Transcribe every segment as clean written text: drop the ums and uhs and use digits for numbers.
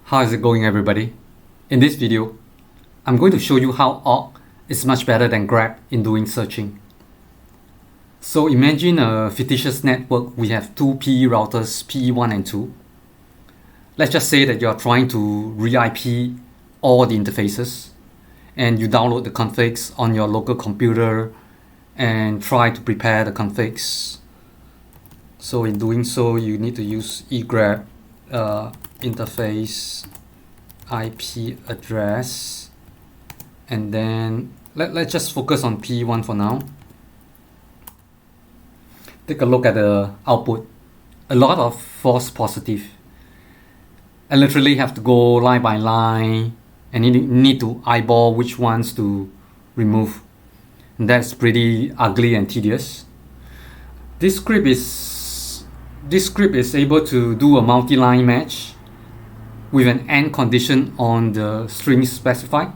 How is it going, everybody? In this video, I'm going to show you how awk is much better than grep in doing searching. So imagine a fictitious network. We have two PE routers, PE1 and 2. Let's just say that you are trying to re-IP all the interfaces and you download the configs on your local computer and try to prepare the configs. So in doing so, you need to use egrep interface IP address, and then let's just focus on P1 for now. Take a look at the output. A lot of false positive. I literally have to go line by line and need to eyeball which ones to remove. And that's pretty ugly and tedious. This script is able to do a multi-line match with an AND condition on the string specified.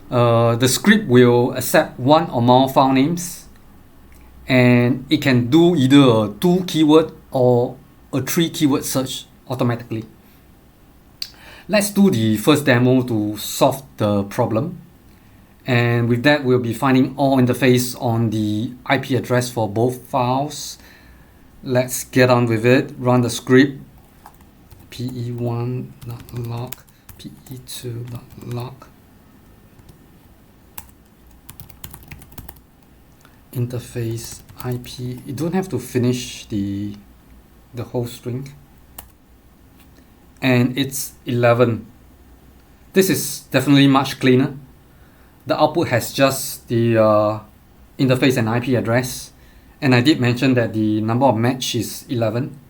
The script will accept one or more file names, and it can do either a 2 keyword or a 3 keyword search automatically. Let's do the first demo to solve the problem. And with that, we'll be finding all interface on the IP address for both files. Let's get on with it. Run the script. pe1.log, pe2.log, interface IP. You don't have to finish the whole string. And it's 11. This is definitely much cleaner. The output has just the interface and IP address. And I did mention that the number of match is 11.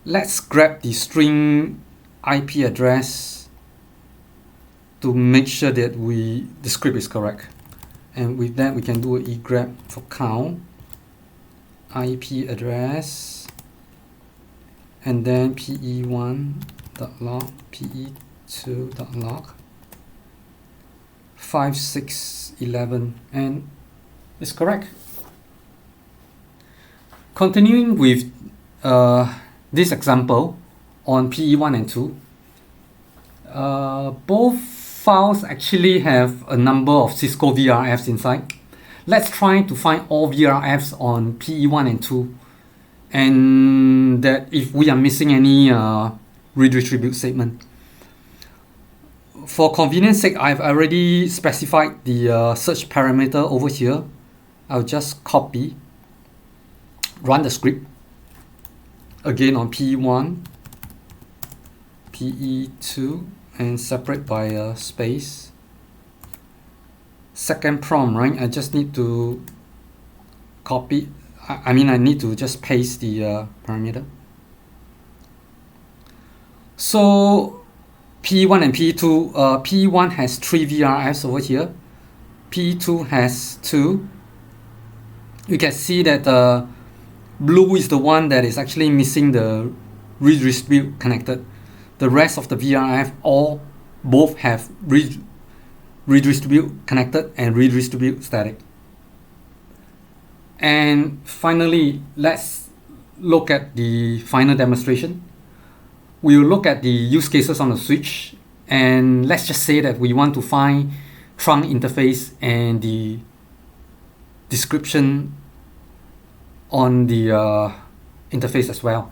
Let's grab the string IP address to make sure that the script is correct. And with that, we can do an egrep for count IP address, and then pe1.log, pe2.log, 5, 6, 11, and it's correct. Continuing with this example on PE1 and 2, both files actually have a number of Cisco VRFs inside. Let's try to find all VRFs on PE1 and 2, and that if we are missing any redistribute statement. For convenience sake, I've already specified the search parameter over here. I'll just copy, run the script. Again on PE1, PE2, and separate by a space. Second prompt, right? I just need to copy. I need to just paste the parameter. So PE1 and PE2, PE1 has 3 VRFs over here. PE2 has 2. You can see that blue is the one that is actually missing the redistribute connected. The rest of the VRF both have redistribute connected and redistribute static. And finally, let's look at the final demonstration. We will look at the use cases on the switch, and let's just say that we want to find trunk interface and the description on the interface as well.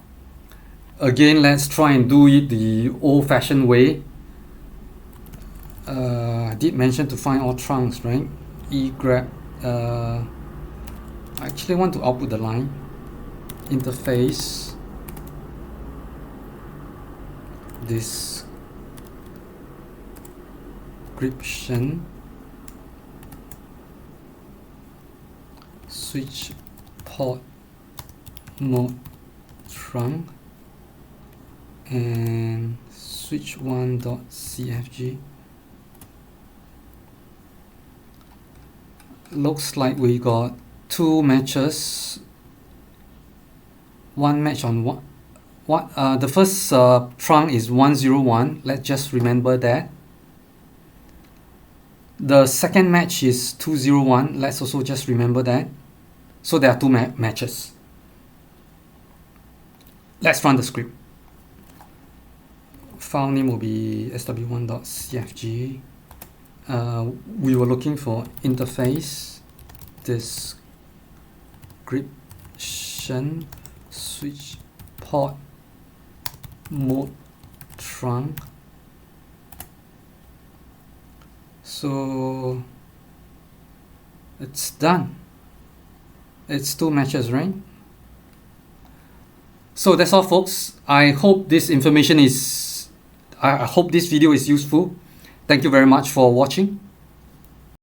Again, let's try and do it the old-fashioned way. I did mention to find all trunks, right? egrep. I actually want to output the line interface description switch port mode trunk and switch1.cfg. Looks like we got 2 matches. One match on the first trunk is 101. Let's just remember that. The second match is 201. Let's also just remember that. So there are 2 matches. Let's run the script. file name will be sw1.cfg. We were looking for interface description switch port mode trunk. So it's done. It's 2 matches, right? So that's all, folks. I hope this information is I hope this video is useful. Thank you very much for watching.